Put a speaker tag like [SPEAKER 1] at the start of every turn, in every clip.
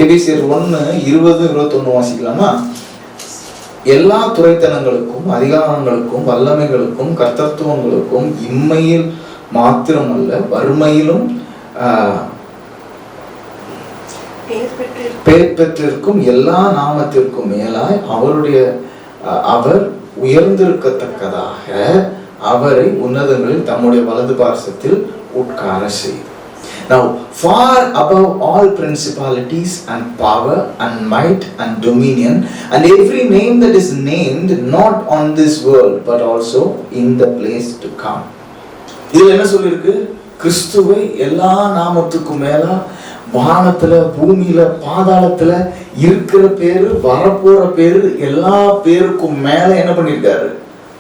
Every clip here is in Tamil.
[SPEAKER 1] எபேசியர் 1:20-21 வாசிக்கலாமா? எல்லா துரைத்தனங்களுக்கும் அதிகாரங்களுக்கும் வல்லமைகளுக்கும் கர்த்தத்துவங்களுக்கும் இம்மையில் மாத்திரமல்ல வறுமையிலும் பெயர் பெற்றிருக்கும் எல்லா நாமத்திற்கும் மேலாய் அவர் உயர்ந்திருக்கத்தக்கதாக அவரை உன்னதங்களில் தம்முடைய வலது பார்சத்தில் உட்கார செய்து. Now, far above all principalities and power and might and dominion and every name that is named, not on this world but also in the place to come. இதுல என்ன சொல்லிருக்கு? கிறிஸ்துவை எல்லா நாமத்துக்கும் மேல வானத்துல பூமியில பாதாளத்துல இருக்கிற பேரு வரப்போற பேரு எல்லா பேருக்கும் மேல என்ன பண்ணிருக்காரு?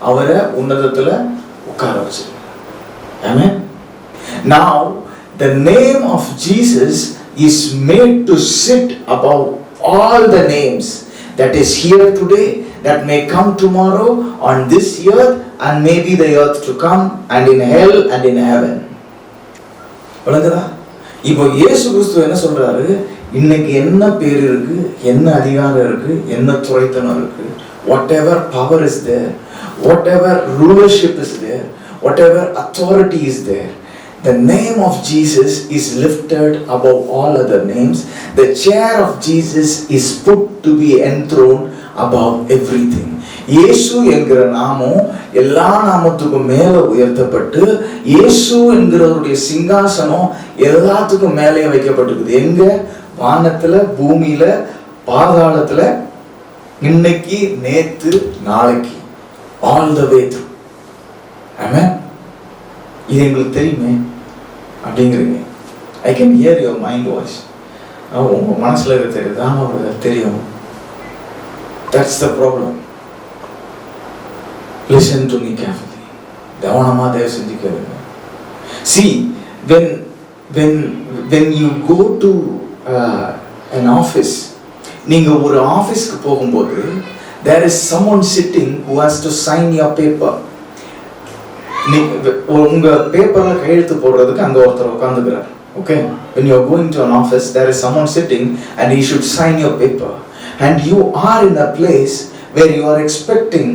[SPEAKER 1] அவரை உன்னதத்துல உட்கார வச்சிருக்காரு. ஆமென். Now the name of Jesus is made to sit above all the names that is here today, that may come tomorrow on this earth and maybe the earth to come, and in hell and in heaven. வணங்குதா? இப்போ இயேசு கிறிஸ்து என்ன சொல்றாரு? இன்னைக்கு என்ன பேர் இருக்கு, என்ன அதிகாரம் இருக்கு, என்ன துரைத்தனம் இருக்கு, whatever power is there, whatever rulership is there, whatever authority is there, the name of Jesus is lifted above all other names. The chair of Jesus is put to be enthroned above everything. இயேசு என்கிற நாமம் எல்லா நாமத்துக்கும் மேல உயர்த்தப்பட்டு இயேசு என்கிறவருடைய சிங்காசனம் எல்லாத்துக்கும் மேலே வைக்கப்பட்டிருக்குது. எங்க? வானத்துல, பூமியில, பாதாளத்துல, இன்னைக்கு, நேத்து, நாளைக்கு, all the way through. ஆமென். இது எங்களுக்கு தெரியுமே அப்படிங்கிறீங்க. I can hear your mind voice. உங்க மனசுல இருக்க தெரியுது. ஆமா தெரியும். That's the problem. Listen to me carefully. கவனமா தயவு செஞ்சு கேளுங்க. See, when you go to an office, நீங்க ஒரு ஆபீஸ்க்கு போகும்போது there is someone sitting who has to sign your paper. உங்க பேப்பர்ல கையெழுத்து போடுறதுக்கு அங்க ஒருத்தர் உட்கார்ந்துக்கிறார். Okay, when you are going to an office, there is someone sitting and he should sign your paper, and you are in a place where you are expecting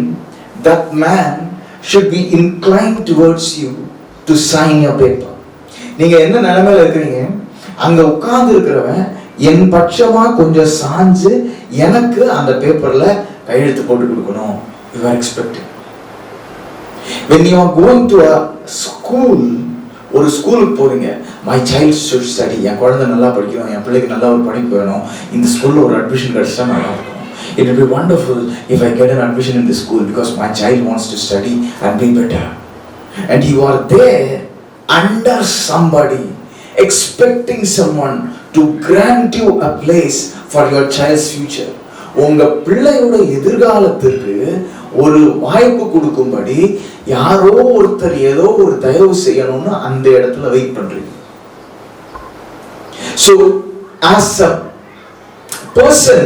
[SPEAKER 1] that man should be inclined towards you to sign your paper. நீங்க என்ன நிலைமையில இருக்கீங்க? அங்க உட்கார்ந்து இருக்கிறவன் என் பட்சமா கொஞ்சம் சாஞ்சு எனக்கு அந்த பேப்பர்ல கையெழுத்து போட்டு கொடுக்கணும். You are expecting. When you are going to a school, ஒரு ஸ்கூலுக்கு போறீங்க, my child should study, என் குழந்தை நல்லா படிக்கணும், என் பிள்ளைக்கு நல்ல ஒரு படிப்பு வேணும், இந்த ஸ்கூல்ல ஒரு அட்மிஷன் கிடைச்சா நல்லா இருக்கும். It will be wonderful if I get an admission in this school because my child wants to study and be better. And you are there under somebody, expecting someone to grant you a place for your child's future. உங்க பிள்ளையோட எதிர்காலத்துக்கு ஒரு வாய்ப்பு கொடுக்கும்படி யாரோ ஒருத்தர் ஏதோ ஒரு தயவு செய்யணும்னு அந்த இடத்துல வெயிட் பண்றீங்க. So as a person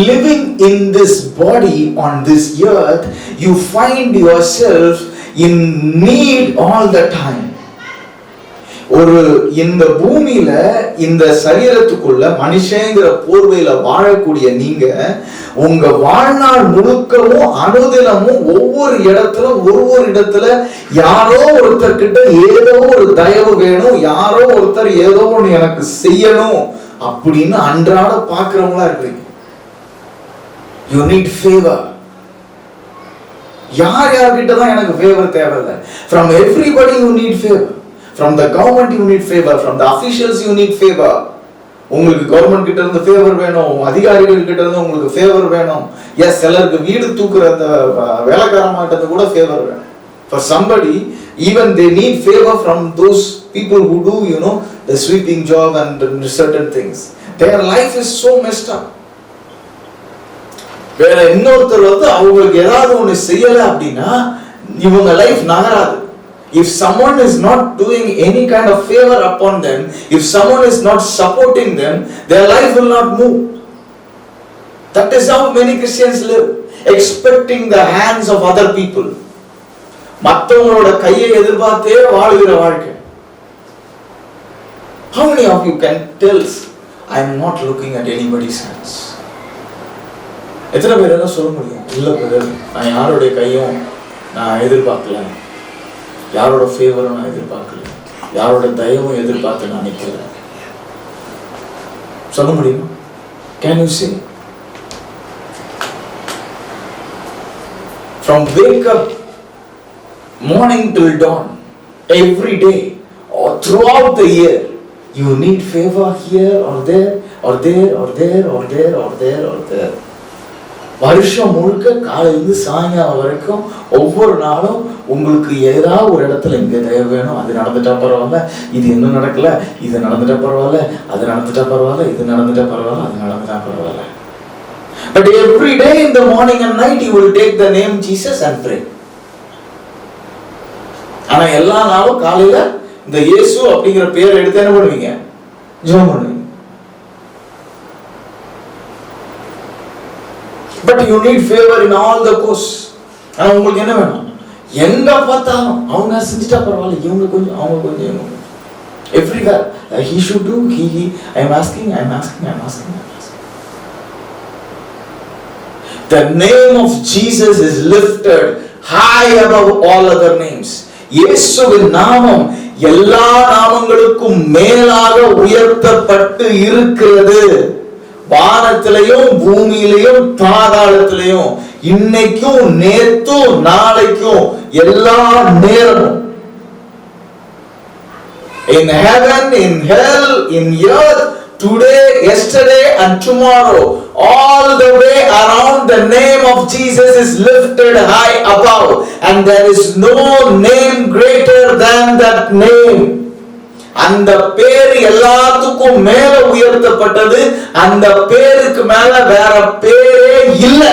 [SPEAKER 1] living in this body on this earth, you find yourself in need all the time. ஒரு இந்த பூமியில இந்த சரீரத்துக்குள்ள மனுஷங்கிற போர்வையில வாழக்கூடிய நீங்க உங்க வாழ்நாள் முழுக்கவும் அனுதினமும் ஒவ்வொரு இடத்துல யாரோ ஒருத்தர் கிட்ட ஏதோ ஒரு தயவு வேணும், யாரோ ஒருத்தர் ஏதோ ஒன்று எனக்கு செய்யணும் அப்படின்னு அன்றாட பாக்குறவங்களா இருக்கீங்க. You need favor. யார்கிட்ட தான் எனக்கு ஃபேவர் தேவையில்லை. From everybody you need favor. From the government you need favor. From the officials you need favor. உங்களுக்கு கவர்மெண்ட் கிட்ட இருந்து ஃபேவர் வேணும், அதிகாரிகள் கிட்ட இருந்து உங்களுக்கு ஃபேவர் வேணும். எஸ், சிலருக்கு வீடு தூக்குற அந்த வேலைக்காரமாட்டது கூட ஃபேவர் வேணும். For somebody, even they need favor from those people who do, the sweeping job and certain things. Their life is so messed up. வேற இன்னொருத்தர் அவங்களுக்கு ஏதாவது ஒன்று செய்யல அப்படின்னா இவங்க life நகராது. If someone is not doing any kind of favor upon them, if someone is not supporting them, their life will not move. That is how many Christians live, expecting the hands of other people. மற்றவங்களோட கையை எதிர்பார்த்தே வாழ்கிற வாழ்க்கை. How many of you can tell I am not looking at anybody's hands. எத்தனை பேர் எல்லாம் சொல்ல முடியும், இல்லை பிரதர் நான் யாருடைய கையும் நான் எதிர்பார்க்கல, யாரோட ஃபேவரும் நான் எதிர்பார்க்கல, யாரோட தயவும் எதிர்பார்த்து நான் நிற்கல? சொல்ல முடியுமா? Can you say? From wake up morning till dawn, every day or throughout the year, you need favor here or there or there or there or there or there or there. வருஷம் முழுக்க காலையிலிருந்து சாயங்காலம் வரைக்கும் ஒவ்வொரு நாளும் உங்களுக்கு ஏதாவது ஒரு இடத்துல இங்கே தயவு வேணும், அது நடந்துட்டா பரவாயில்ல, இது இன்னும் நடக்கல, இது நடந்துட்டா பரவாயில்ல, அது நடந்துட்டா பரவாயில்ல, இது நடந்துட்டா பரவாயில்ல, அது நடந்துட்டா பரவாயில்ல. But every day in the morning and night you will take the name Jesus and pray. ஆனா எல்லா நாளும் காலையில இந்த இயேசு அப்படிங்கிற பேரை எடுத்து என்ன பண்ணுவீங்க? ஜெபம் பண்ணுவீங்க. But you need favor in all the course. ஆனா உங்களுக்கு என்ன வேணும்? எங்க பார்த்தாலும் அவங்க செஞ்சுட்டா பரவாயில்ல, இவங்க கொஞ்சம் அவங்க கொஞ்சம் everywhere he should do, I am asking. The name of Jesus is lifted high above all other names. இயேசுவின் நாமம் எல்லா நாமங்களுக்கும் மேலாக உயர்த்தப்பட்டு இருக்கிறது. வானத்திலையும் பூமியிலையும் பாதாளத்திலையும், இன்னைக்கும் நேத்தும் நாளைக்கும் எல்லா நேரமும், in heaven, in hell, in earth, today, yesterday and tomorrow, all the way around, the name of Jesus is lifted high above, and there is no name greater than that name. அந்த பேர் எல்லாத்துக்கும் மேல உயர்த்தப்பட்டது. அந்த பேருக்கு மேல வேற பேரே இல்லை.